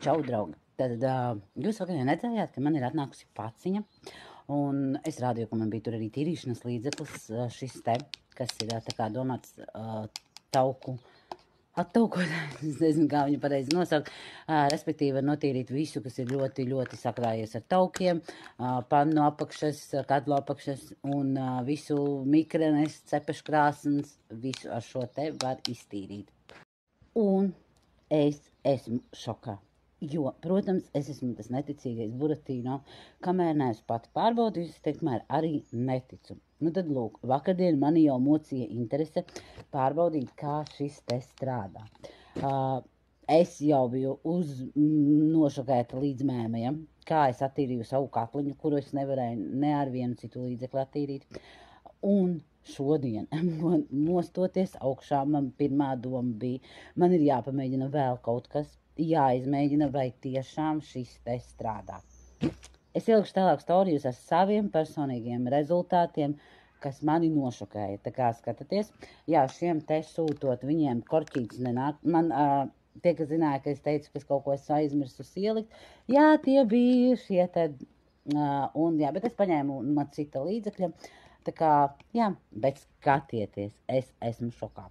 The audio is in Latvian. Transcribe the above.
Čau, draugi! Tad jūs vakar redzējāt, ka man ir atnākusi paciņa, un es rādīju, ka man bija tur arī tīrīšanas līdzeklis, šis te, kas ir tā kā domāts tauku attaukotāji, es nezinu, kā viņu pareizi nosaukt, respektīvi var notīrīt visu, kas ir ļoti, ļoti sakrājies ar taukiem, pannu apakšas, katlu apakšas un visu mikrenes, cepeškrāsnes, visu ar šo te var iztīrīt. Un es esmu šokā. Jo, protams, es esmu tas neticīgais Buratino, kamēr neesmu pati pārbaudījusi, tikmēr arī neticu. Nu tad, lūk, vakardien mani jau mocīja interese pārbaudīt, kā šis te strādā. Es jau biju nošokēta līdz mēmējam, kā es attīrīju savu katliņu, kuru es nevarēju ne ar vienu citu līdzekli attīrīt. Un šodien, mostoties augšā, man pirmā doma bija, man ir jāpamēģina vēl kaut kas, jāizmēģina, vai tiešām šis te strādā. Es ielikšu tālāk storijus ar saviem personīgiem rezultātiem, kas mani nošokēja. Tā kā skatāties, jā, šiem te sūtot, viņiem korķītis nenāk. Man tie, kas zināja, ka es teicu, ka es kaut ko esmu aizmirsus ielikt, jā, tie bija šie te, un jā, bet es paņēmu man cita līdzekļa. Tā kā, jā, bet skatieties, es esmu šokā.